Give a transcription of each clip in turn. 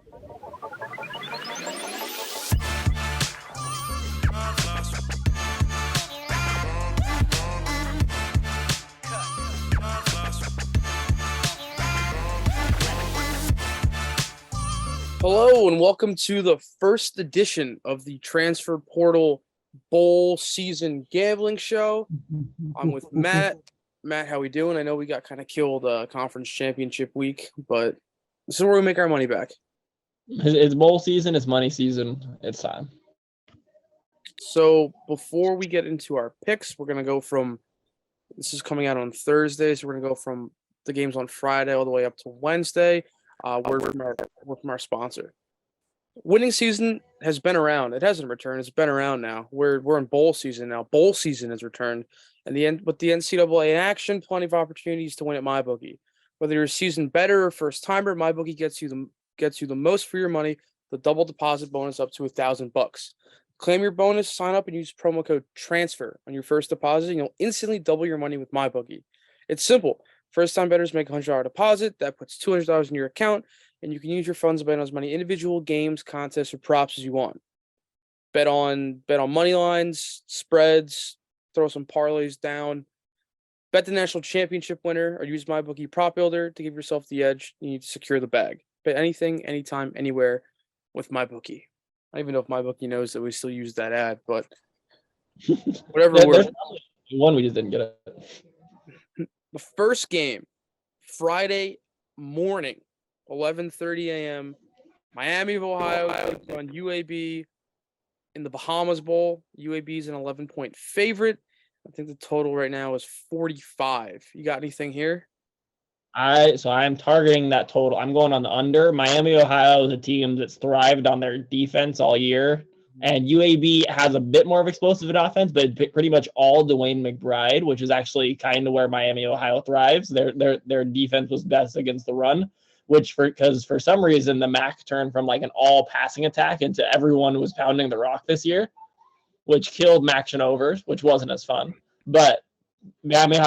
Hello and welcome to the first edition of the Transfer Portal Bowl Season Gambling Show. I'm with Matt. Matt, how we doing? I know we got kind of killed conference championship week, but this is where we make our money back. It's bowl season. It's money season. It's time. So before we get into our picks, we're going to go from – this is coming out on Thursday, so we're going to go from the games on Friday all the way up to Wednesday. We're from our sponsor. Winning season has been around. It hasn't returned. It's been around now. We're in bowl season now. Bowl season has returned. And with the NCAA in action, plenty of opportunities to win at MyBookie. Whether you're a seasoned bettor or first timer, MyBookie gets you the most for your money. The double deposit bonus up to $1,000. Claim your bonus, sign up, and use promo code TRANSFER on your first deposit, and you'll instantly double your money with MyBookie. It's simple. First-time bettors make a $100 deposit. That puts $200 in your account, and you can use your funds to bet on as many individual games, contests, or props as you want. Bet on money lines, spreads, throw some parlays down. Bet the national championship winner, or use MyBookie Prop Builder to give yourself the edge you need to secure the bag. Bet anything, anytime, anywhere with MyBookie. I don't even know if MyBookie knows that we still use that ad, but whatever. There's one we just didn't get it. The first game, Friday morning, 11:30 a.m., Miami of Ohio on UAB in the Bahamas Bowl. UAB is an 11-point favorite. I think the total right now is 45. You got anything here? I'm targeting that total. I'm going on the under. Miami, Ohio is a team that's thrived on their defense all year. And UAB has a bit more of explosive in offense, but pretty much all Dwayne McBride, which is actually kind of where Miami, Ohio thrives. Their defense was best against the run, because for some reason the MAC turned from like an all passing attack into everyone was pounding the rock this year, which killed MAC overs, which wasn't as fun. But Miami,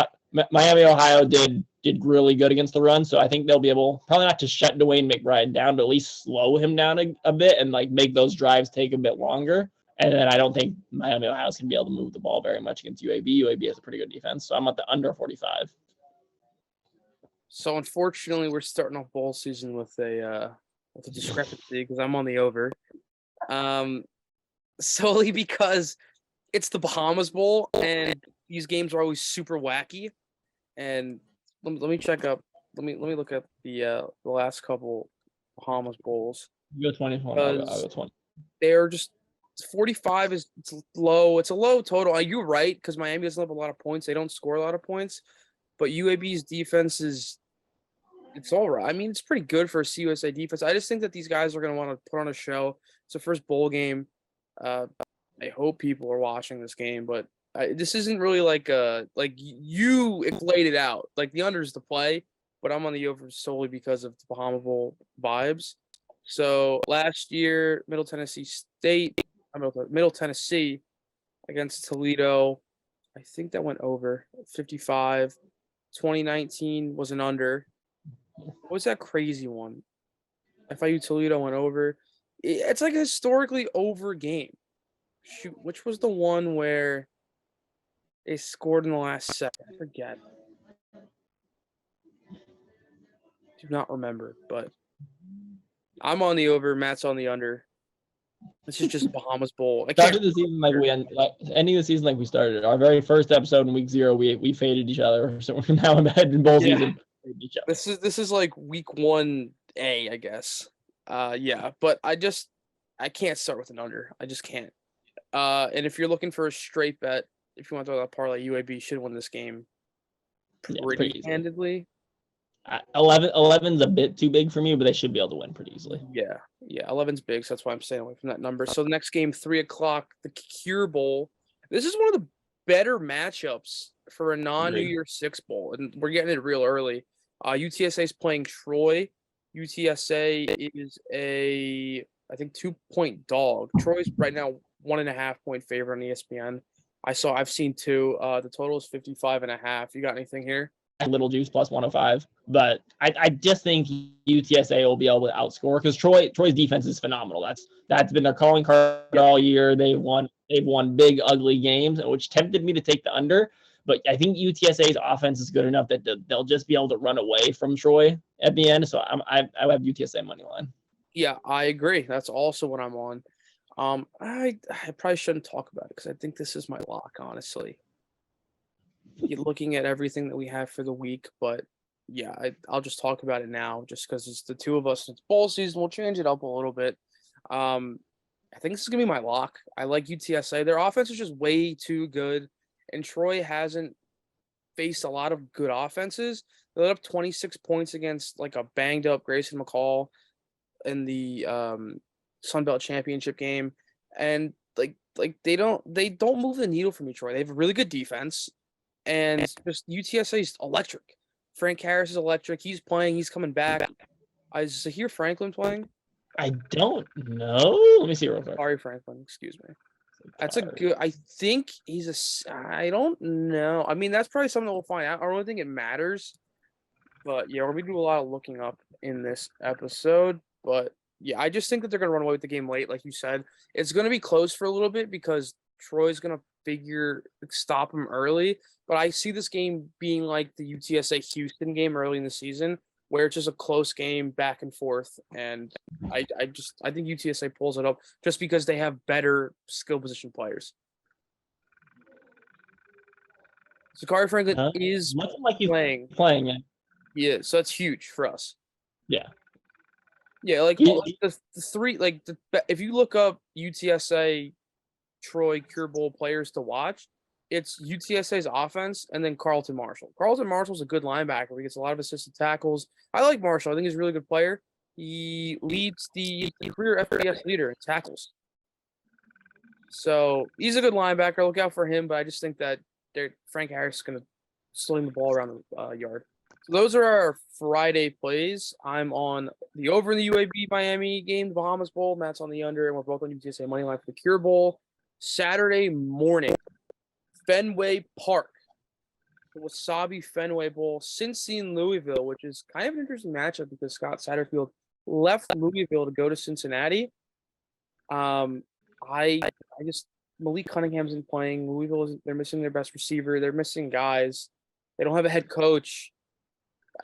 Ohio did really good against the run, so I think they'll be able, probably not to shut Dwayne McBride down, but at least slow him down a bit and like make those drives take a bit longer. And then I don't think Miami, Ohio's going to be able to move the ball very much against UAB. UAB has a pretty good defense, so I'm at the under 45. So unfortunately, we're starting off bowl season with a discrepancy because I'm on the over, solely because it's the Bahamas Bowl and these games are always super wacky. And let me check up. Let me look at the last couple Bahamas Bowls. You go 20. I'll go 20. They're just 45 it's low. It's a low total. You're right, because Miami doesn't have a lot of points. They don't score a lot of points, but UAB's defense it's all right. I mean, it's pretty good for a CUSA defense. I just think that these guys are going to want to put on a show. It's the first bowl game. I hope people are watching this game, but this isn't really like you laid it out. Like the under is the play, but I'm on the over solely because of the Bahama Bowl vibes. So last year, Middle Tennessee against Toledo, I think that went over 55. 2019 was an under. What was that crazy one? FIU Toledo went over. It's like a historically over game. Shoot, which was the one where they scored in the last second? I forget. Do not remember, but I'm on the over. Matt's on the under. This is just Bahamas Bowl. Started the season ending the season like we started. Our very first episode in week 0, we faded each other. So now I'm ahead in bowl season. This is like week 1A, I guess. Yeah, but I can't start with an under. I just can't. And if you're looking for a straight bet, if you want to throw that parlay, UAB should win this game pretty handedly. 11's a bit too big for me, but they should be able to win pretty easily. Yeah, 11's big, so that's why I'm staying away from that number. So the next game, 3:00, the Cure Bowl. This is one of the better matchups for a non-New Year's Six Bowl, and we're getting it real early. UTSA is playing Troy. UTSA is I think 2-point dog. Troy's right now 1.5-point favorite on ESPN. I've seen 2. The total is 55.5. You got anything here? little juice plus 105. But I just think UTSA will be able to outscore because Troy's defense is phenomenal. That's been their calling card all year. They've won big ugly games, which tempted me to take the under. But I think UTSA's offense is good enough that they'll just be able to run away from Troy at the end. So I have UTSA money line. Yeah, I agree. That's also what I'm on. I probably shouldn't talk about it because I think this is my lock, honestly. You're looking at everything that we have for the week, but yeah, I'll just talk about it now just because it's the two of us. It's bowl season. We'll change it up a little bit. I think this is going to be my lock. I like UTSA. Their offense is just way too good, and Troy hasn't faced a lot of good offenses. They let up 26 points against like a banged up Grayson McCall in the Sun Belt Championship game, and like they don't move the needle for me. Troy, they have a really good defense, and just UTSA is electric. Frank Harris is electric. He's playing. He's coming back. Is Zahir Franklin playing? I don't know. Let me see real quick. Sorry, Franklin. Excuse me. That's a good. I think he's a. I don't know. I mean, that's probably something that we'll find out. I don't really think it matters. But yeah, we do a lot of looking up in this episode. But yeah, I just think that they're going to run away with the game late, like you said. It's going to be close for a little bit because Troy's going to stop them early. But I see this game being like the UTSA Houston game early in the season, where it's just a close game back and forth. And I think UTSA pulls it up just because they have better skill position players. Zachary Franklin is like he's playing. Yeah, so that's huge for us. Yeah. Yeah, like the three, like if you look up UTSA, Troy, Cure Bowl players to watch, it's UTSA's offense and then Carlton Marshall. Carlton Marshall's a good linebacker. He gets a lot of assisted tackles. I like Marshall. I think he's a really good player. He leads the career FBS leader in tackles. So he's a good linebacker. Look out for him, but I just think that Frank Harris is going to sling the ball around the yard. So those are our Friday plays. I'm on the over in the UAB Miami game, the Bahamas Bowl. Matt's on the under, and we're both on UTSA money line for the Cure Bowl. Saturday morning, Fenway Park, the Wasabi Fenway Bowl, Cincy and Louisville, which is kind of an interesting matchup because Scott Satterfield left Louisville to go to Cincinnati. Malik Cunningham isn't playing. Louisville they're missing their best receiver. They're missing guys. They don't have a head coach.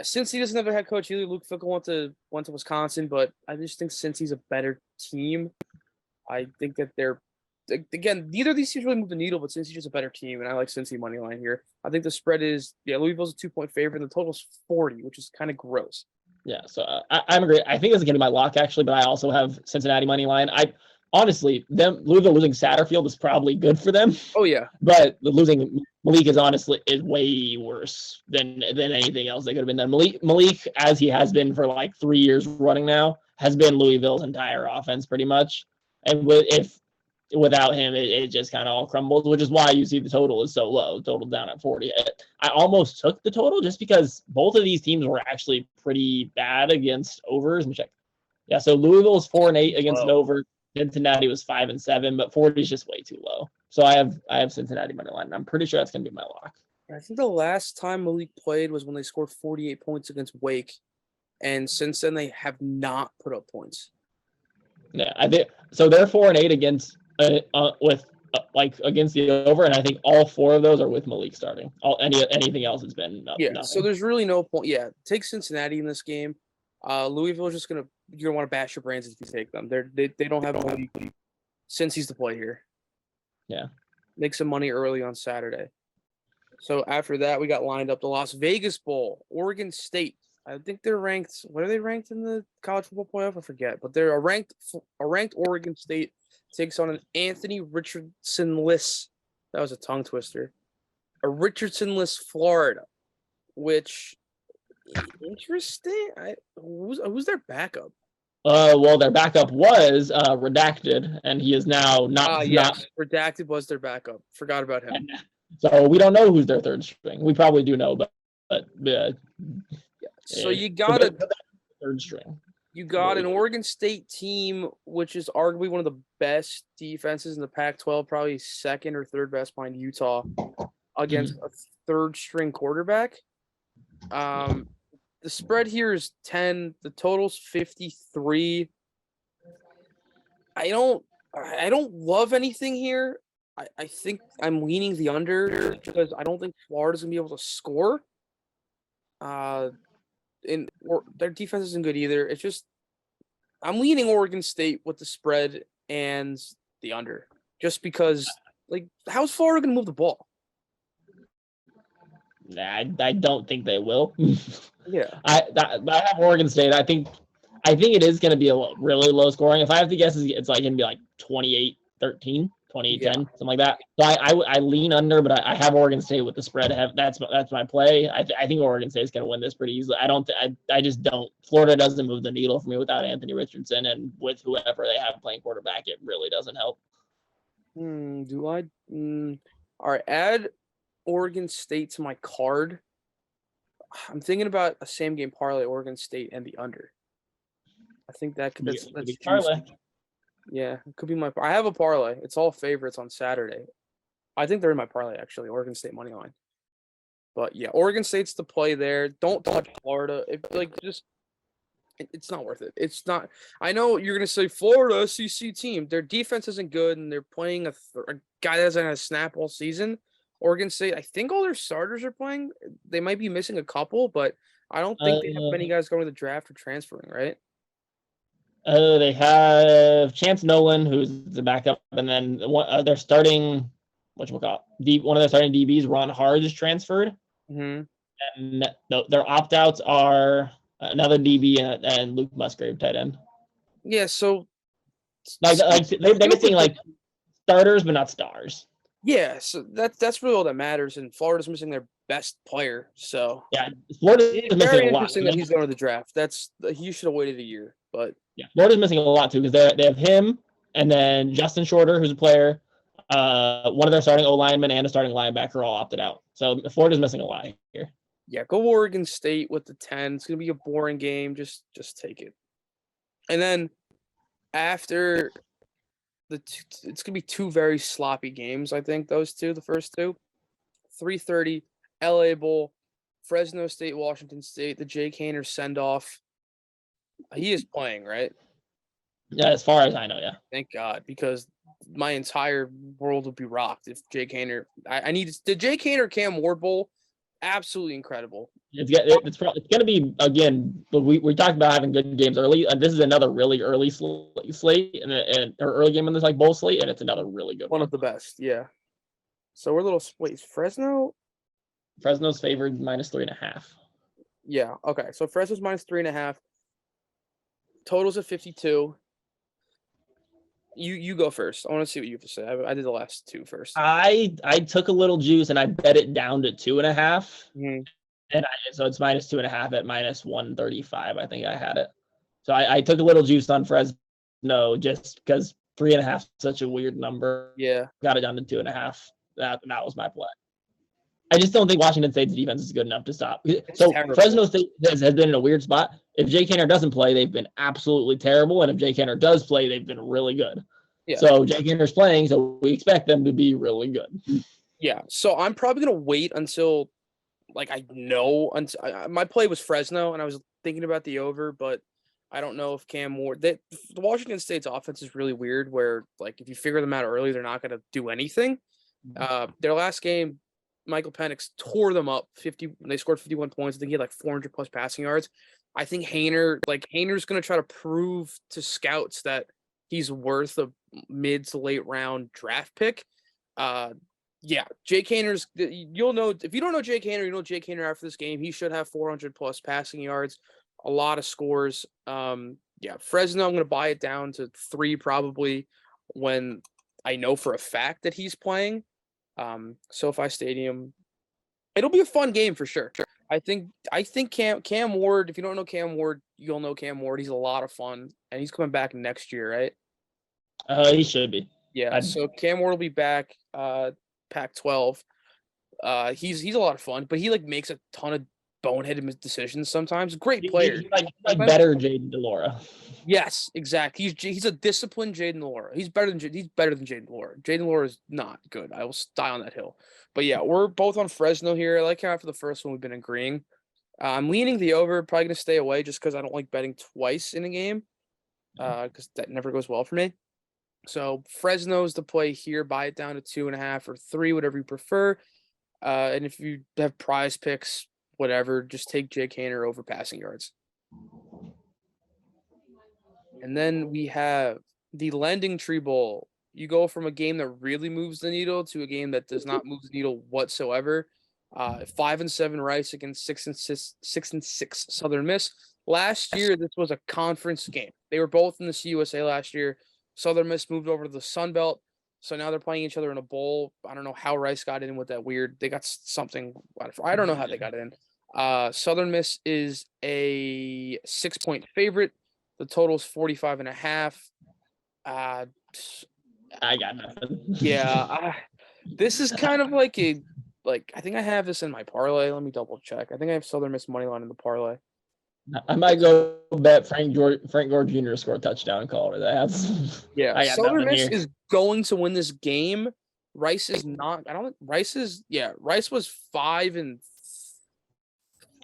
Since he doesn't have a head coach, either Luke Fickle went to Wisconsin, but I just think Cincy's a better team. I think that again, neither of these teams really move the needle, but Cincy's just a better team, and I like Cincy money line here. I think the spread is Louisville's a 2-point favorite, and the total's 40, which is kind of gross. Yeah, so I'm agree. I think this is gonna be my lock actually, but I also have Cincinnati money line. Honestly, Louisville losing Satterfield is probably good for them. Oh yeah, but losing Malik is way worse than anything else that could have been done. Malik, as he has been for like 3 years running now, has been Louisville's entire offense pretty much. And without him, it just kind of all crumbles, which is why you see the total is so low, total down at 40. I almost took the total just because both of these teams were actually pretty bad against overs. Let me check. Yeah, so Louisville is 4-8 against an over. Cincinnati was 5-7, but 40 is just way too low. So I have Cincinnati money line. I'm pretty sure that's gonna be my lock. I think the last time Malik played was when they scored 48 points against Wake, and since then they have not put up points. Yeah, I think so. They're 4-8 against against the over, and I think all 4 of those are with Malik starting. Anything else has been nothing. So there's really no point. Yeah, take Cincinnati in this game. Louisville is just you're gonna want to bash your brains if you take them. They don't have Malik since he's the play here. Yeah, make some money early on Saturday. So after that, we got lined up the Las Vegas Bowl, Oregon State. I think they're ranked. What are they ranked in the college football playoff? I forget, but they're a ranked Oregon State takes on an Anthony Richardson-less. That was a tongue twister. A Richardson-less Florida, which interesting. Who's their backup? Well, their backup was redacted, and he is now not. Yes, redacted was their backup. Forgot about him. So we don't know who's their third string. We probably do know, but so you got a third string. You got an Oregon State team, which is arguably one of the best defenses in the Pac-12, probably second or third best behind Utah, against a third string quarterback. The spread here is 10. The total's 53. I don't love anything here. I think I'm leaning the under because I don't think Florida's gonna be able to score. Their defense isn't good either. It's just I'm leaning Oregon State with the spread and the under, just because like how's Florida gonna move the ball? I don't think they will. Yeah. I have Oregon State. I think it is going to be really low scoring. If I have to guess, it's like going to be like 28-13, 28-10, something like that. So I lean under, but I have Oregon State with the spread. That's my play. I think Oregon State is going to win this pretty easily. I just don't. Florida doesn't move the needle for me without Anthony Richardson, and with whoever they have playing quarterback, it really doesn't help. Do I? All right, add Oregon State to my card. I'm thinking about a same game parlay, Oregon State and the under. I think that's parlay. Yeah, it could be my. I have a parlay. It's all favorites on Saturday. I think they're in my parlay actually. Oregon State money line. But yeah, Oregon State's the play there. Don't touch Florida. It's not worth it. It's not. I know you're gonna say Florida SEC team. Their defense isn't good, and they're playing a guy that hasn't had a snap all season. Oregon State, I think all their starters are playing. They might be missing a couple, but I don't think they have many guys going to the draft or transferring, right? They have Chance Nolan, who's the backup, and then they're starting. One of their starting DBs, Ron Hard, is transferred. Mm-hmm. And their opt-outs are another DB and Luke Musgrave, tight end. Yeah, so they're missing like starters, but not stars. Yeah, so that's really all that matters. And Florida's missing their best player, so yeah, Florida's missing very interesting that he's going to the draft. He should have waited a year, but yeah, Florida's missing a lot too because they have him and then Justin Shorter, who's a player, one of their starting O linemen and a starting linebacker all opted out. So Florida's missing a lot here. Yeah, go Oregon State with the 10. It's gonna be a boring game. Just take it. And then after it's gonna be two very sloppy games. I think those two, the first two, 3:30, LA Bowl, Fresno State, Washington State. The Jake Haener send off. He is playing, right? Yeah, as far as I know, yeah. Thank God, because my entire world would be rocked if Jake Haener. I need the Jake Haener Cam Ward Bowl. Absolutely incredible. It's going to be, again, we talked about having good games early, and this is another really early slate and early game in this like bowl slate, and it's another really good one of the best. Yeah. So we're wait, Fresno's favored -3.5. Yeah. Okay. So Fresno's -3.5. Totals of 52. You go first. I want to see what you have to say. I did the last two first. I took a little juice and I bet it down to 2.5. Mm-hmm. And so it's -2.5 at -135. I think I had it. So I took a little juice on Fresno just because 3.5 is such a weird number. Yeah. Got it down to 2.5. That was my play. I just don't think Washington State's defense is good enough to stop. So Fresno State has been in a weird spot. If Jake Haener doesn't play, they've been absolutely terrible. And if Jake Haener does play, they've been really good. Yeah. So Jake Haener's playing, so we expect them to be really good. Yeah. So I'm probably going to wait until, I know. My play was Fresno, and I was thinking about the over, but I don't know if Cam Ward. The Washington State's offense is really weird where, if you figure them out early, they're not going to do anything. Their last game, Michael Penix tore them up 50. They scored 51 points. I think he had 400 plus passing yards. I think Haener's going to try to prove to scouts that he's worth a mid to late round draft pick. Jake Haener's, you'll know, if you don't know Jake Haener, you know Jake Haener after this game. He should have 400 plus passing yards, a lot of scores. Fresno, I'm going to buy it down to 3 probably when I know for a fact that he's playing. SoFi Stadium. It'll be a fun game for sure. I think Cam Ward, if you don't know Cam Ward, you'll know Cam Ward. He's a lot of fun, and he's coming back next year, right? He should be. Yeah, so Cam Ward will be back, Pac-12. He's a lot of fun, but he makes a ton of boneheaded decisions sometimes. Great player. He's better Jaden DeLaura. Yes, exactly. He's a disciplined Jaden DeLaura. He's better than Jaden DeLaura. Jaden DeLaura is not good. I will die on that hill. But yeah, we're both on Fresno here. I like how after the first one we've been agreeing. I'm leaning the over. Probably gonna stay away just because I don't like betting twice in a game. Because that never goes well for me. So Fresno's the play here. Buy it down to 2.5 or 3, whatever you prefer. And if you have prize picks, whatever, just take Jake Haener over passing yards. And then we have the Lending Tree Bowl. You go from a game that really moves the needle to a game that does not move the needle whatsoever. 5-7 Rice against 6-6 Southern Miss. Last year, this was a conference game. They were both in the CUSA last year. Southern Miss moved over to the Sun Belt, so now they're playing each other in a bowl. I don't know how Rice got in with that weird. They got something. I don't know how they got in. Southern Miss is a 6-point favorite. The total is 45.5. I got nothing. Yeah, this is kind of like I think I have this in my parlay. Let me double check. I think I have Southern Miss money line in the parlay. I might go bet Frank Gore Jr. to score a touchdown and call it. That's Yeah, I got Southern nothing Miss here. is going to win this game. Rice is not. I don't think Rice is. Yeah, Rice was 5-4.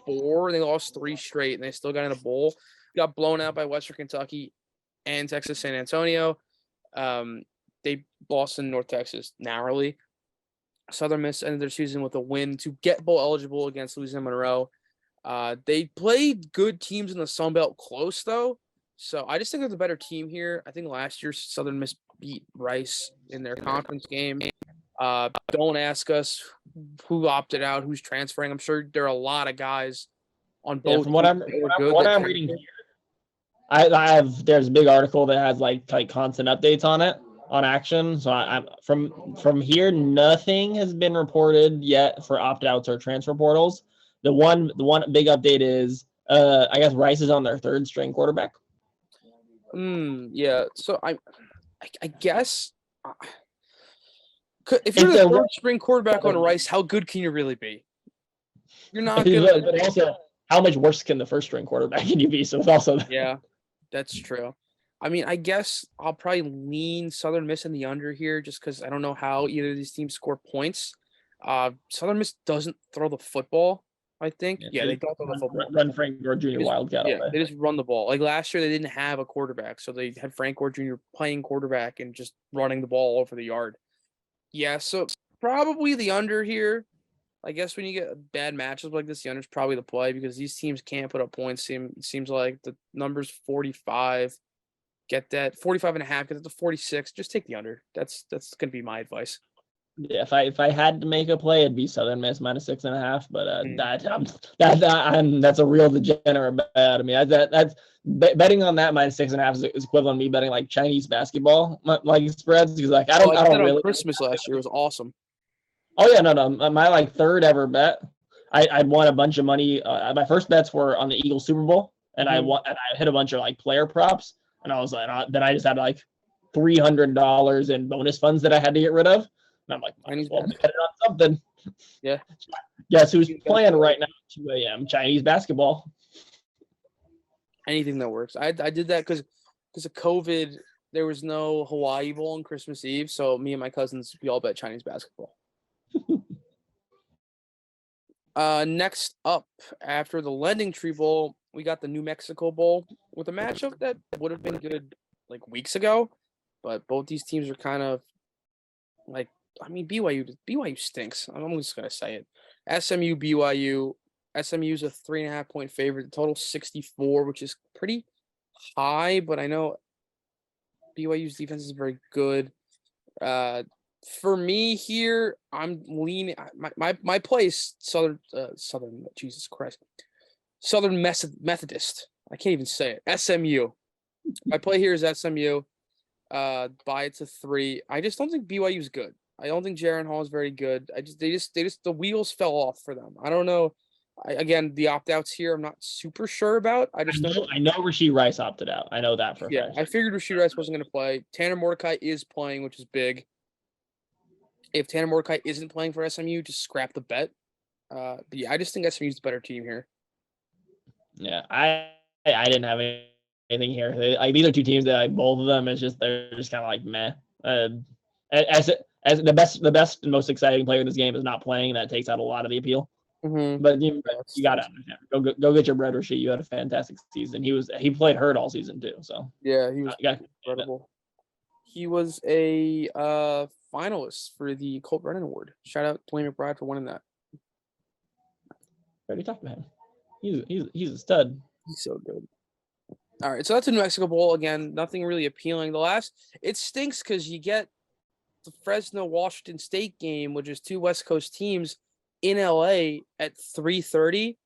And they lost 3 straight, and they still got in a bowl. Got blown out by Western Kentucky and Texas San Antonio. They lost in North Texas narrowly. Southern Miss ended their season with a win to get bowl eligible against Louisiana Monroe. They played good teams in the Sun Belt close, though. So I just think they're the better team here. I think last year Southern Miss beat Rice in their conference game. Don't ask us who opted out, who's transferring. I'm sure there are a lot of guys on both. From what I'm reading here, I have there's a big article that has like constant updates on it on Action. So I'm from here, nothing has been reported yet for opt-outs or transfer portals. The one big update is I guess Rice is on their 3rd string quarterback. Yeah. So I guess if you're the 3rd string quarterback on Rice, how good can you really be? You're not gonna. But also, how much worse can the 1st string quarterback can you be? So it's also yeah, that's true. I mean, I guess I'll probably lean Southern Miss in the under here just because I don't know how either of these teams score points. Southern Miss doesn't throw the football, I think. Yeah, they don't throw the football. Run Frank Gore Jr. Wildcat. Yeah, they just run the ball. Like last year, they didn't have a quarterback, so they had Frank Gore Jr. playing quarterback and just running the ball over the yard. Yeah, so probably the under here. I guess when you get bad matchups like this, the under is probably the play because these teams can't put up points. Seems like the number's 45. Get that 45.5. Get it to 46. Just take the under. That's gonna be my advice. Yeah, if I had to make a play, it'd be Southern Miss minus 6.5. But that's a real degenerate bet. I mean, that's betting on that minus 6.5 is equivalent to me betting like Chinese basketball like spreads because like I don't really. Christmas last year was awesome. Oh yeah, no, my like 3rd ever bet. I'd won a bunch of money. My first bets were on the Eagles Super Bowl, and I hit a bunch of like player props, and I was like, then I just had like $300 in bonus funds that I had to get rid of. And I'm like, well, bet it on something. Yeah. Guess who's playing right now at 2 a.m. Chinese basketball. Anything that works. I did that because of COVID. There was no Hawaii Bowl on Christmas Eve, so me and my cousins, we all bet Chinese basketball. Next up, after the Lending Tree Bowl, we got the New Mexico Bowl with a matchup that would have been good like weeks ago, but both these teams are kind of like, I mean, BYU stinks. I'm just gonna say it. SMU, BYU. SMU's a 3.5-point favorite. The total 64, which is pretty high, but I know BYU's defense is very good. For me here, I'm leaning. My play is Southern Jesus Christ, Southern Methodist. I can't even say it. SMU. My play here is SMU. Buy it to 3. I just don't think BYU is good. I don't think Jaron Hall is very good. They just the wheels fell off for them. I don't know. Again, the opt-outs here, I'm not super sure about. I know Rashee Rice opted out. I know that for a fact. I figured Rashee Rice wasn't going to play. Tanner Mordecai is playing, which is big. If Tanner Mordecai isn't playing for SMU, just scrap the bet. But yeah, I just think SMU's the better team here. Yeah, I didn't have anything here. These are two teams that both of them they're just kind of like meh. As the best and most exciting player in this game is not playing, that takes out a lot of the appeal. Mm-hmm. But you got to understand. Go get your bread, Rasheed. You had a fantastic season. He played hurt all season too. So Yeah, he was incredible. He was a finalist for the Colt Brennan Award. Shout out to Dwayne McBride for winning that. Already talked about him. He's a stud. He's so good. All right, so that's a New Mexico Bowl again. Nothing really appealing. It stinks because you get the Fresno Washington State game, which is two West Coast teams in LA at 3:30,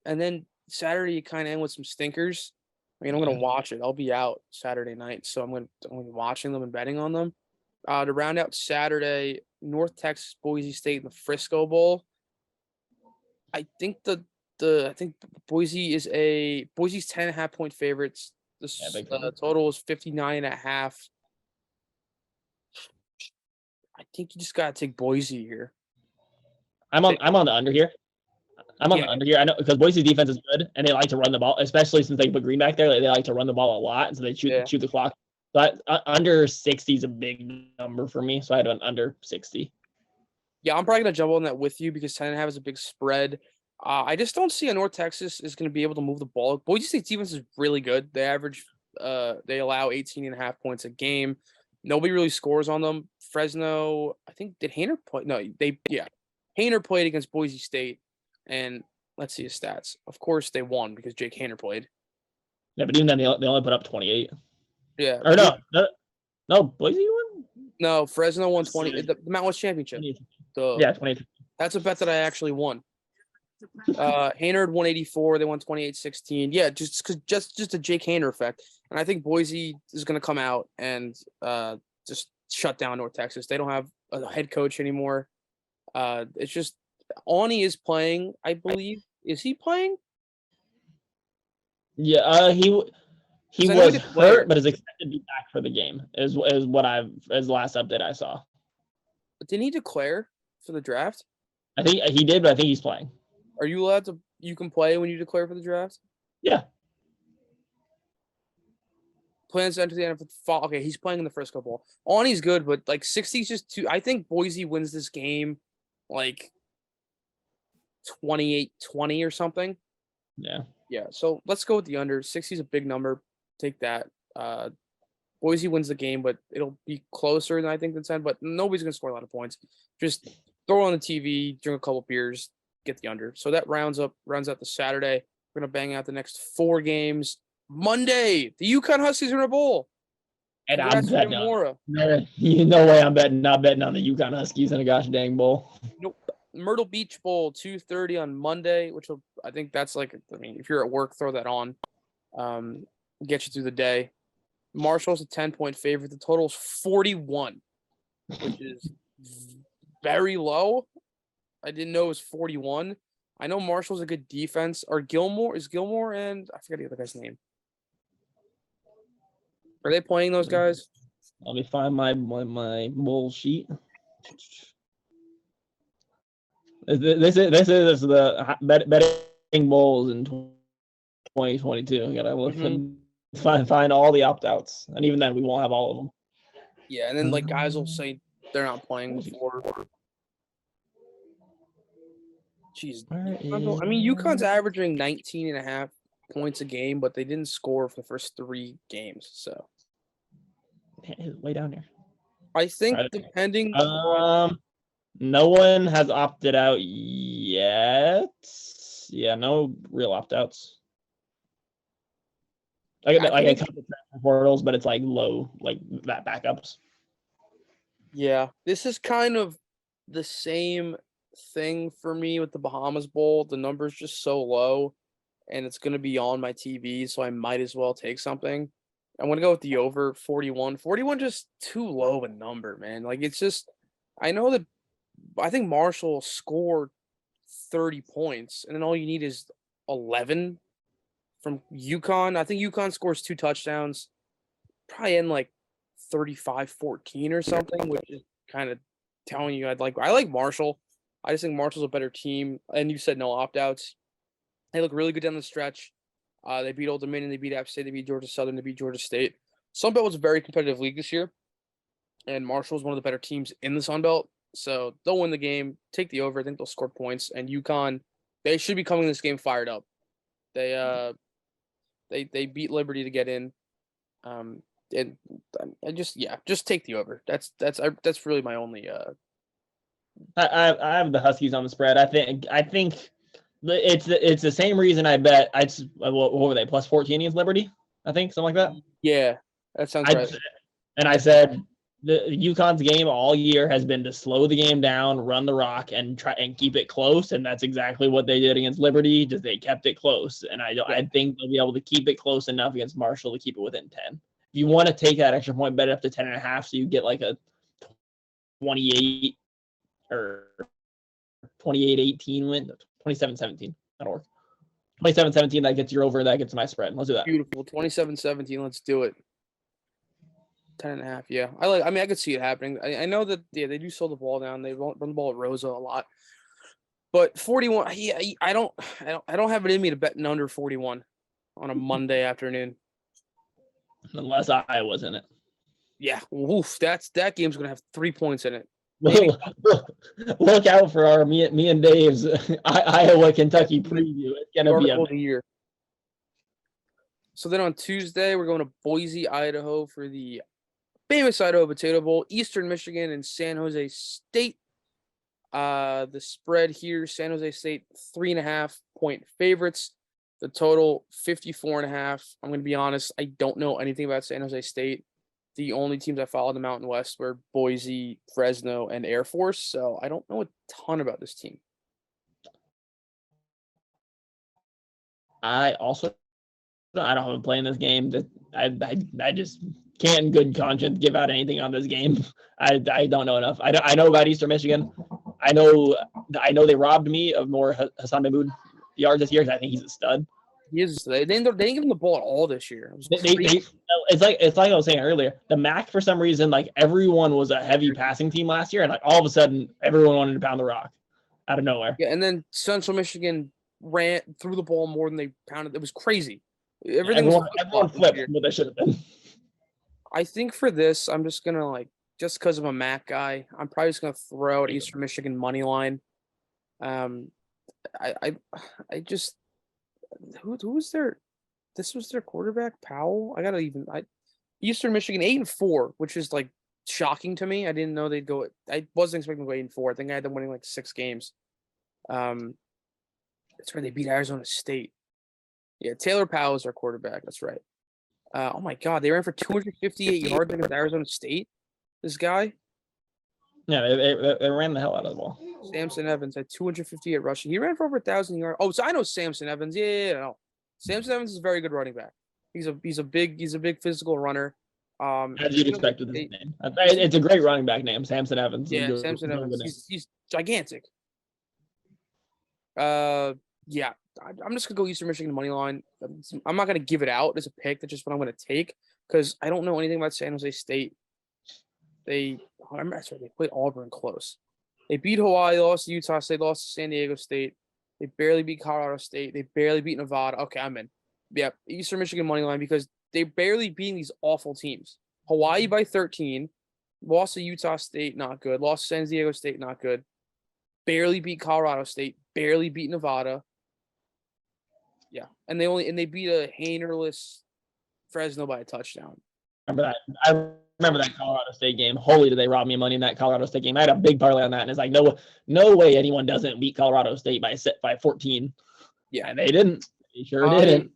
and then Saturday you kind of end with some stinkers. I mean, I'm gonna watch it. I'll be out Saturday night, so I'm gonna be watching them and betting on them. To round out Saturday, North Texas, Boise State, and the Frisco Bowl. I think Boise's 10.5 point favorites. The total is 59.5. I think you just gotta take Boise here. I'm on the under here. I'm on the under here. I know because Boise's defense is good and they like to run the ball, especially since they put Green back there. They like to run the ball a lot, and so they shoot the clock. But under 60 is a big number for me, so I had an under 60. Yeah, I'm probably gonna jump on that with you because 10.5 is a big spread. I just don't see a North Texas is going to be able to move the ball. Boise State's defense is really good. They allow 18.5 points a game. Nobody really scores on them. Fresno, I think, did Hainer play? No, Hainer played against Boise State, and let's see his stats. Of course, they won because Jake Hainer played. Yeah, but even then, they only put up 28. Yeah. Or no, Boise won? No, Fresno won 20. The Mountain West Championship. Yeah, 20. That's a bet that I actually won. Hainer had 184. They won 28-16. Yeah, just a Jake Hainer effect. And I think Boise is going to come out and just shut down North Texas. They don't have a head coach anymore. It's just Ani is playing, I believe. Is he playing? Yeah, he was hurt, but is expected to be back for the game. Is what as last update I saw. But didn't he declare for the draft? I think he did, but I think he's playing. Are you allowed to? You can play when you declare for the draft? Yeah. Plans to enter the NFL fall. Okay, he's playing in the Frisco Bowl. Ani's good, but like 60's just too. I think Boise wins this game like 28-20 or something. Yeah. Yeah. So let's go with the under. 60's a big number. Take that. Boise wins the game, but it'll be closer than I think than 10. But nobody's gonna score a lot of points. Just throw on the TV, drink a couple beers, get the under. So that rounds out the Saturday. We're gonna bang out the next 4 games. Monday, the UConn Huskies are in a bowl. And I'm betting on no way I'm not betting on the UConn Huskies in a gosh dang bowl. Nope. Myrtle Beach Bowl, 2:30 on Monday, I think that's if you're at work, throw that on. Get you through the day. Marshall's a 10-point favorite. The total is 41, which is very low. I didn't know it was 41. I know Marshall's a good defense. Gilmore and I forget the other guy's name. Are they playing those guys? Let me find my bowl sheet. This is the betting bowls in 2022. I gotta look and find all the opt-outs, and even then, we won't have all of them. Yeah, and then guys will say they're not playing before. Jeez, I mean, UConn's averaging 19.5 points a game, but they didn't score for the first 3 games. So it's way down here. I think depending. No one has opted out yet. Yeah, no real opt-outs. Like a couple of portals, but it's like low, like that backups. Yeah, this is kind of the same thing for me with the Bahamas Bowl. The number's just so low, and it's going to be on my TV, so I might as well take something. I'm going to go with the over 41. 41 just too low a number, man. Like, it's just – I think Marshall scored 30 points, and then all you need is 11 from UConn. I think UConn scores 2 touchdowns, probably in like 35-14 or something, which is kind of telling you I like Marshall. I just think Marshall's a better team. And you said no opt-outs. They look really good down the stretch. They beat Old Dominion, they beat App State, they beat Georgia Southern, they beat Georgia State. Sun Belt was a very competitive league this year, and Marshall's one of the better teams in the Sun Belt. So they'll win the game. Take the over. I think they'll score points. And UConn, They should be coming this game fired up. They beat Liberty to get in. And I just take the over. That's really my only. I have the Huskies on the spread. I think it's the same reason I bet. What were they, plus 14 against Liberty? I think something like that. Yeah, that sounds right. And I said the UConn's game all year has been to slow the game down, run the rock, and try and keep it close. And that's exactly what they did against Liberty. Just they kept it close, and I think they'll be able to keep it close enough against Marshall to keep it within 10. If you want to take that extra point, bet it up to 10.5, so you get like a 28 or 28-18 win, 27-17. That'll work. 27-17, that gets you over. That gets my spread. Let's do that. Beautiful. 27-17. Let's do it. 10.5. Yeah, I could see it happening. I know that they do slow the ball down. They run the ball at Rosa a lot, but 41. Yeah, I don't have it in me to bet an under 41 on a Monday afternoon. Unless I was in it. Yeah, woof. That game's gonna have 3 points in it. Look out for our me and Dave's Iowa Kentucky preview. It's gonna be a year. So then on Tuesday we're going to Boise, Idaho for the famous Idaho Potato Bowl. Eastern Michigan and San Jose State. The spread here: San Jose State 3.5 point favorites. The total 54.5. I'm going to be honest. I don't know anything about San Jose State. The only teams I followed in the Mountain West were Boise, Fresno, and Air Force. So I don't know a ton about this team. I don't have a play in this game. I just can't in good conscience give out anything on this game. I don't know enough. I know about Eastern Michigan. I know they robbed me of more Hassan Mahmoud yards this year because I think he's a stud. He is. They didn't give him the ball at all this year. It's like I was saying earlier. The MAC, for some reason, like everyone was a heavy passing team last year, and like all of a sudden, everyone wanted to pound the rock out of nowhere. Yeah, and then Central Michigan threw the ball more than they pounded. It was crazy. Everyone flipped what they should have been. I think for this, I'm just gonna just because I'm a MAC guy, I'm probably just gonna throw out Eastern Michigan money line. I just who was their? This was their quarterback, Powell. Eastern Michigan 8-4, which is shocking to me. I didn't know they'd go. I wasn't expecting to go 8-4. I think I had them winning 6 games. That's where they beat Arizona State. Yeah, Taylor Powell is their quarterback. That's right. Oh my God, they ran for 258 yards against Arizona State. This guy. Yeah, they ran the hell out of the ball. Samson Evans had 258 rushing. He ran for over 1,000 yards. Oh, so I know Samson Evans. Yeah, no. Samson Evans is a very good running back. He's a big physical runner. As you'd expect with his name. It's a great running back name, Samson Evans. Yeah, Samson Evans. He's gigantic. Yeah, I'm just gonna go Eastern Michigan money line. I'm not gonna give it out as a pick. That's just what I'm gonna take because I don't know anything about San Jose State. They played Auburn close. They beat Hawaii, lost to Utah State, lost to San Diego State. They barely beat Colorado State. They barely beat Nevada. Okay, I'm in. Yeah, Eastern Michigan money line because they barely beating these awful teams. Hawaii by 13, lost to Utah State, not good. Lost to San Diego State, not good. Barely beat Colorado State. Barely beat Nevada. Yeah, and they beat a Haynerless Fresno by a touchdown. Remember that? I remember that Colorado State game. Holy, did they rob me of money in that Colorado State game? I had a big parlay on that, and it's like no way anyone doesn't beat Colorado State by 14. Yeah, and they didn't. They sure didn't.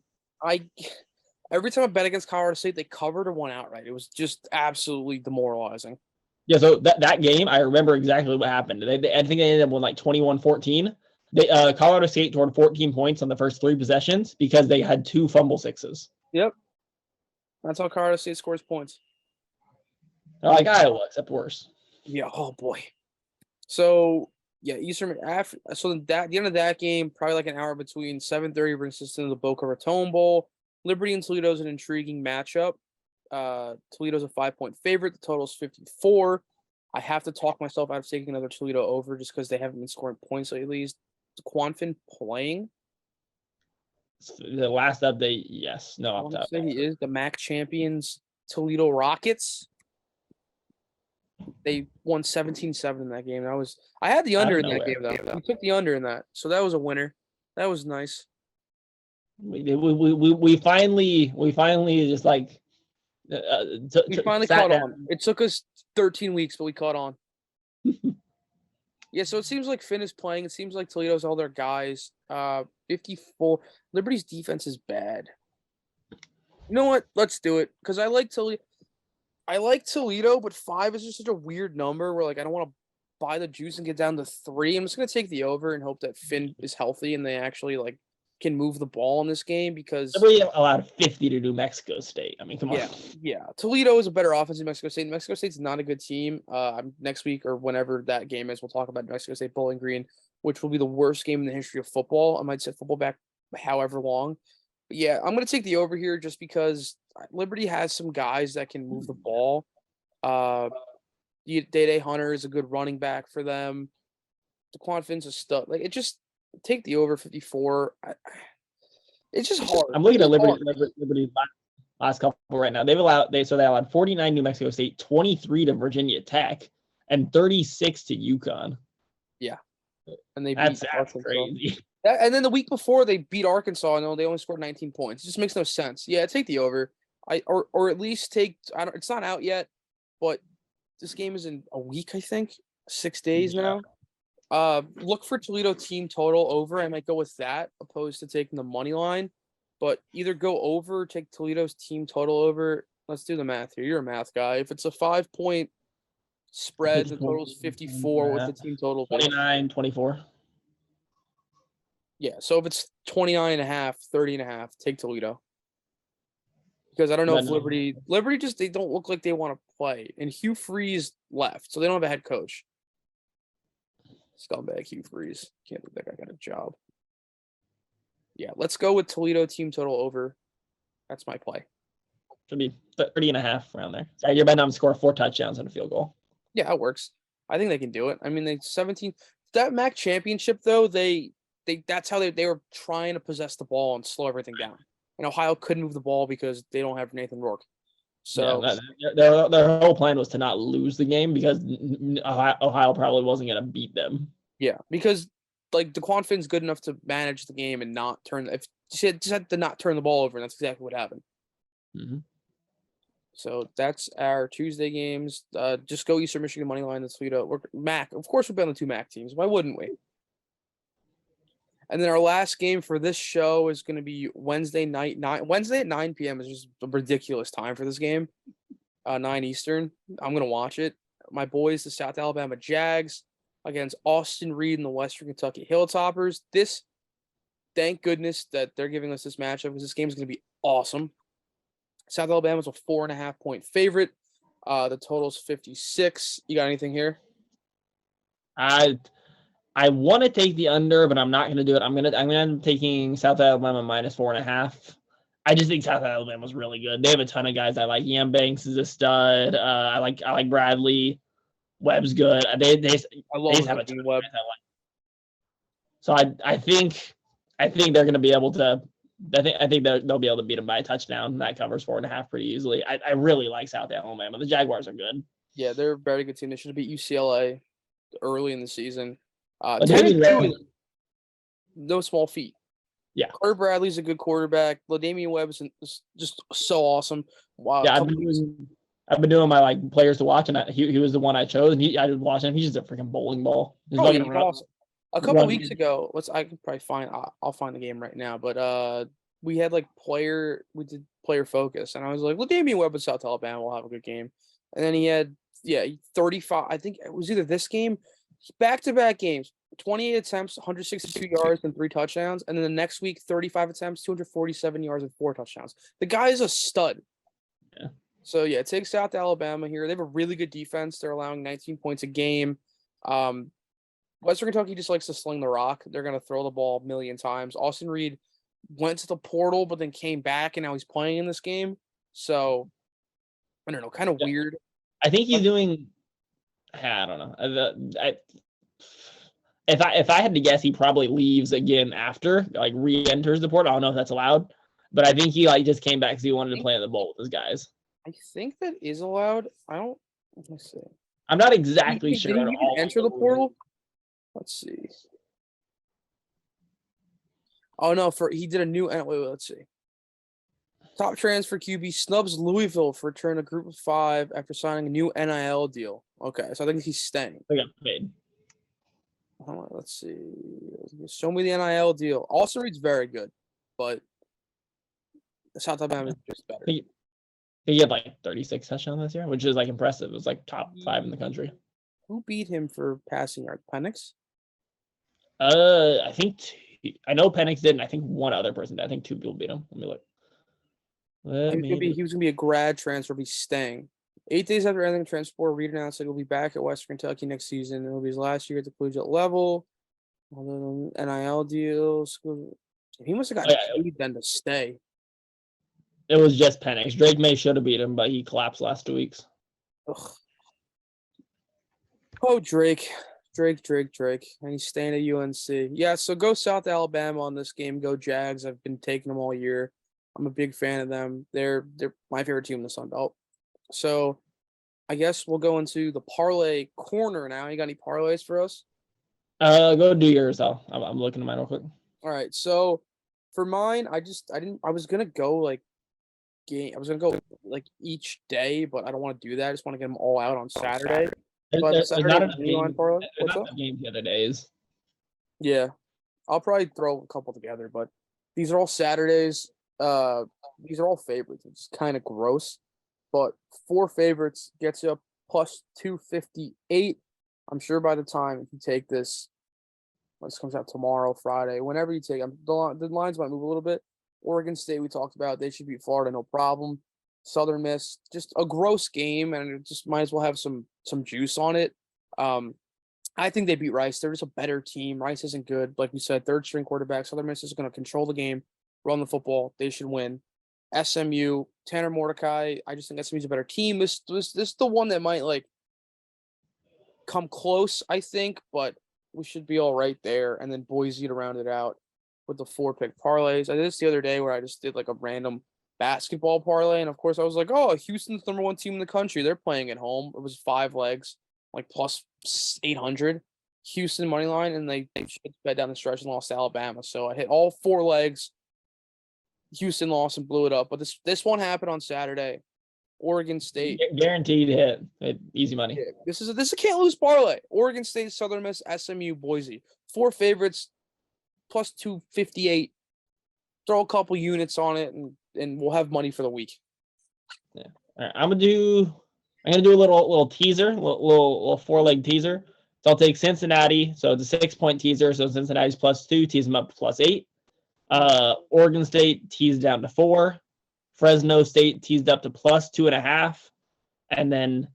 Every time I bet against Colorado State, they covered or won outright. It was just absolutely demoralizing. Yeah, so that game, I remember exactly what happened. I think they ended up with 21-14. Colorado State scored 14 points on the first 3 possessions because they had 2 fumble sixes. Yep. That's how Colorado State scores points. They're like Iowa, except worse. Yeah, oh boy. So, yeah, the end of that game, probably an hour between 7:30 brings us into the Boca Raton Bowl. Liberty and Toledo is an intriguing matchup. Toledo's a 5-point favorite. The total is 54. I have to talk myself out of taking another Toledo over just because they haven't been scoring points lately. Is Quanfin playing? The last update, yes. No, I want to say he is. The MAC champions, Toledo Rockets. They won 17-7 in that game. I had the under in that game, though. We took the under in that, so that was a winner. That was nice. We finally just like We finally caught on. It took us 13 weeks, but we caught on. Yeah, so it seems like Finn is playing. It seems like Toledo's all their guys. 54. Liberty's defense is bad. You know what? Let's do it because I like Toledo. I like Toledo, but 5 is just such a weird number where like I don't want to buy the juice and get down to 3. I'm just gonna take the over and hope that Finn is healthy and they actually like can move the ball in this game because we allowed 50 to New Mexico State. I mean, come on. Yeah. Toledo is a better offense than Mexico State. Mexico State's not a good team. Next week or whenever that game is, we'll talk about Mexico State Bowling Green, which will be the worst game in the history of football. I might set football back however long. But yeah, I'm gonna take the over here just because Liberty has some guys that can move the ball. Day Hunter is a good running back for them. DeQuan Finn's a stud. Like it just take the over 54. It's just hard. I'm looking at Liberty's last couple right now. They allowed 49 New Mexico State, 23 to Virginia Tech, and 36 to UConn. Yeah, and they that's Arkansas. crazy. And then the week before they beat Arkansas, and they only scored 19 points. It just makes no sense. Yeah, take the over. Or at least take. I don't. It's not out yet, but this game is in a week. I think 6 days now. Look for Toledo team total over. I might go with that opposed to taking the money line, but either go over or take Toledo's team total over. Let's do the math here. You're a math guy. If it's a 5-point spread, the total's 54 with the team total 29, 24. Yeah, so if it's 29.5, 30.5, take Toledo. Because I don't know if Liberty just they don't look like they want to play. And Hugh Freeze left, so they don't have a head coach. Scumbag Hugh Freeze. Can't believe that guy got a job. Yeah, let's go with Toledo team total over. That's my play. Should be 30.5 around there. So you're betting on score 4 touchdowns and a field goal. Yeah, it works. I think they can do it. I mean, they 17. That MAC championship though, that's how they were trying to possess the ball and slow everything down. And Ohio couldn't move the ball because they don't have Nathan Rourke. So their whole plan was to not lose the game because Ohio probably wasn't going to beat them. Yeah, because like DeQuan Finn's good enough to manage the game and not turn. If she just had to not turn the ball over, and that's exactly what happened. Mm-hmm. So that's our Tuesday games. Just go Eastern Michigan money line. That's Toledo. MAC. Of course, we're on the 2 MAC teams. Why wouldn't we? And then our last game for this show is going to be Wednesday night. Wednesday at 9 p.m. is just a ridiculous time for this game. 9 Eastern. I'm going to watch it. My boys, the South Alabama Jags, against Austin Reed and the Western Kentucky Hilltoppers. Thank goodness that they're giving us this matchup because this game is going to be awesome. South Alabama's a 4.5-point favorite. The total's 56. You got anything here? I want to take the under, but I'm not going to do it. I'm gonna end up taking South Alabama minus 4.5. I just think South Alabama was really good. They have a ton of guys I like. Yam Banks is a stud. I like Bradley. Webb's good. They have a ton of guys I like. So I think they're going to be able to. I think they'll be able to beat them by a touchdown. That covers 4.5 pretty easily. I really like South Alabama. The Jaguars are good. Yeah, they're a very good team. They should have beat UCLA early in the season. 10-2 no small feat. Yeah, Carter Bradley's a good quarterback. LaDamian Webb is just so awesome. Wow. Yeah, I've been doing my players to watch, and he was the one I chose. And I was watching him. He's just a freaking bowling ball. He's awesome. A couple weeks ago, I can probably find. I'll find the game right now. But we had we did player focus, and I was like, LaDamian Webb with South Alabama will have a good game. And then he had 35. I think it was either this game. Back-to-back games, 28 attempts, 162 yards, and 3 touchdowns. And then the next week, 35 attempts, 247 yards, and 4 touchdowns. The guy is a stud. Yeah. So, take South Alabama here. They have a really good defense. They're allowing 19 points a game. Western Kentucky just likes to sling the rock. They're going to throw the ball a million times. Austin Reed went to the portal, but then came back, and now he's playing in this game. So, I don't know, kind of weird. I think he's doing – I don't know. If I had to guess, he probably leaves again after, re-enters the portal. I don't know if that's allowed, but I think he just came back because he wanted to play in the bowl with his guys. I think that is allowed. Let me see. I'm not exactly sure. Did he even enter the portal? Let's see. Oh no, he did a new. Wait, let's see. Top transfer QB snubs Louisville for return to Group of 5 after signing a new NIL deal. Okay, so I think he's staying. They got paid. Let's see. Show me the NIL deal. Also reads very good, but South Alabama is just better. He had like 36 touchdowns this year, which is like impressive. It was like top 5 in the country. Who beat him for passing yard? Penix? I think I know Penix did, and I think one other person did. I think 2 people beat him. Let me look. He was gonna be a grad transfer, be staying. 8 days after ending transport, Reed announced that he'll be back at Western Kentucky next season. It'll be his last year at the collegiate level. NIL deals. He must have gotten paid then to stay. It was just Penix. Drake May should have beat him, but he collapsed last 2 weeks. Ugh. Oh, Drake. And he's staying at UNC. Yeah, so go South Alabama on this game. Go Jags. I've been taking them all year. I'm a big fan of them. They're my favorite team in the Sun Belt. So I guess we'll go into the parlay corner now. You got any parlays for us? Go do yours though. I'm looking at mine real quick. All right. So for mine, I was gonna go like each day, but I don't want to do that. I just want to get them all out on Saturday. But There's not enough parlay. games the other days. Yeah, I'll probably throw a couple together, but these are all Saturdays. These are all favorites. It's kind of gross, but 4 favorites gets you up plus 258. I'm sure by the time if you take this comes out tomorrow, Friday, whenever you take them, the lines might move a little bit. Oregon State, we talked about, they should beat Florida, no problem. Southern Miss, just a gross game, and it just might as well have some juice on it. I think they beat Rice. They're just a better team. Rice isn't good. Like we said, 3rd-string quarterback. Southern Miss is going to control the game, run the football. They should win. SMU, Tanner Mordecai, I just think SMU's a better team. This is the one that might, like, come close, I think, but we should be all right there. And then Boise to round it out with the 4-pick parlays. I did this the other day where I just did, like, a random basketball parlay, and of course I was like, oh, Houston's #1 team in the country, they're playing at home. It was 5 legs, like plus 800. Houston money line, and they bet down the stretch and lost to Alabama. So I hit all 4 legs. Houston lost and blew it up, but this one happened on Saturday. Oregon State guaranteed hit. Easy money. Yeah, this is a can't lose parlay. Oregon State, Southern Miss, SMU, Boise, 4 favorites plus 258. Throw a couple units on it, and we'll have money for the week. Yeah. All right. I'm gonna do a little teaser, little 4-leg teaser. So I'll take Cincinnati. So it's a 6-point teaser. So Cincinnati's +2, tease them up to +8. Oregon State teased down to 4. Fresno State teased up to +2.5, and then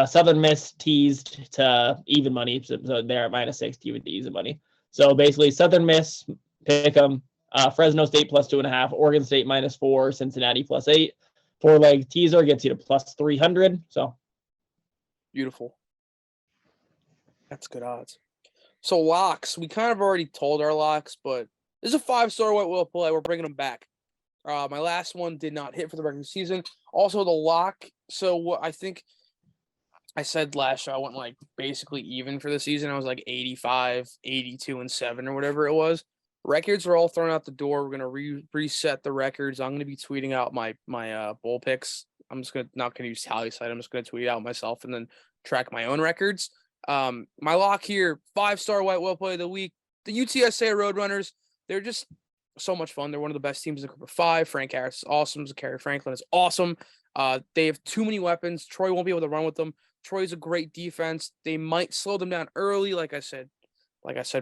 Southern Miss teased to even money. So they're at -6 to even even money. So basically, Southern Miss pick them. Fresno State +2.5, Oregon State -4, Cincinnati +8. 4-leg teaser gets you to +300. So beautiful. That's good odds. So locks, we kind of already told our locks, but this is a 5-star white whale play. We're bringing them back. My last one did not hit for the regular season. Also the lock. So what I think I said last show, I went like basically even for the season. I was like 85, 82, and 7 or whatever it was. Records are all thrown out the door. We're gonna reset the records. I'm gonna be tweeting out my bowl picks. I'm just not gonna use tally site. I'm just gonna tweet out myself and then track my own records. My lock here, 5-star white whale play of the week. The UTSA Roadrunners. They're just so much fun. They're one of the best teams in Group of 5. Frank Harris is awesome. Zachary Franklin is awesome. They have too many weapons. Troy won't be able to run with them. Troy's a great defense. They might slow them down early, like I said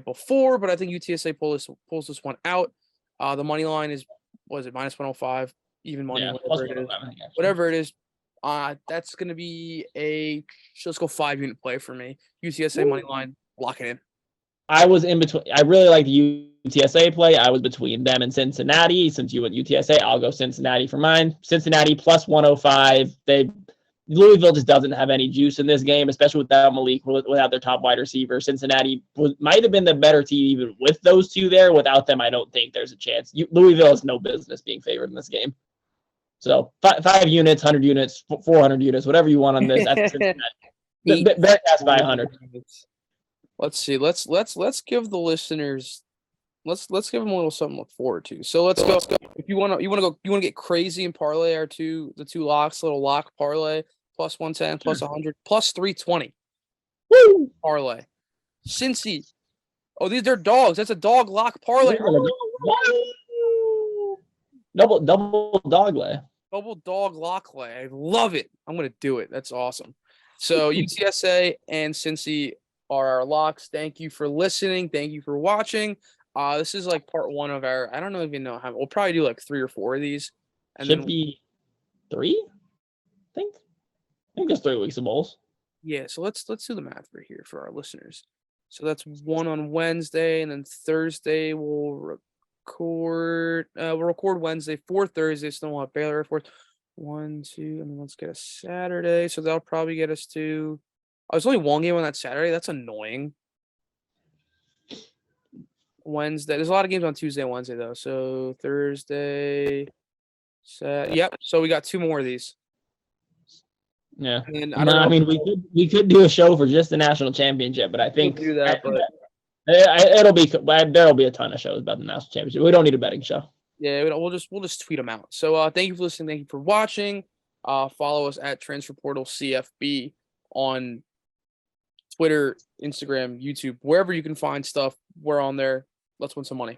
before, but I think UTSA pulls this one out. The money line is, what is it, -105, even money, yeah, whatever it is. That's going to be let's go 5-unit play for me. UTSA money line, lock it in. I was in between. I really like the UTSA play. I was between them and Cincinnati. Since you went UTSA, I'll go Cincinnati for mine. Cincinnati +105. Louisville just doesn't have any juice in this game, especially without Malik, without their top wide receiver. Cincinnati might have been the better team even with those two there. Without them, I don't think there's a chance. Louisville has no business being favored in this game. So 5 units, 100 units, 400 units, whatever you want on this. Bet that's 500. Let's see. Let's give the listeners let's give them a little something to look forward to. So let's go. If you wanna get crazy and parlay the two locks, little lock parlay plus 110, plus 100, plus 320 Woo! parlay. Cincy. Oh, they're dogs. That's a dog lock parlay. Double dog lay. Double dog lock lay. I love it. I'm gonna do it. That's awesome. So UTSA and Cincy are our locks. Thank you for listening. Thank you for watching. This is like part one of our. I don't even know how. We'll probably do like 3 or 4 of these, and Should then be 3. I think there's 3 weeks of bowls. yeah. So let's do the math right here for our listeners. So that's 1 on Wednesday, and then Thursday we'll record. We'll record Wednesday for Thursday. So then we'll have Baylor for 1, 2, and then let's get a Saturday. So that'll probably get us to. Oh, there's only 1 game on that Saturday. That's annoying. Wednesday. There's a lot of games on Tuesday and Wednesday though. So Thursday. Yep. So we got 2 more of these. Yeah. And I mean, we could do a show for just the national championship, but I think do that. But there'll be a ton of shows about the national championship. We don't need a betting show. yeah, we'll just tweet them out. So thank you for listening. Thank you for watching. Follow us at Transfer Portal CFB on Twitter, Instagram, YouTube, wherever you can find stuff. We're on there. Let's win some money.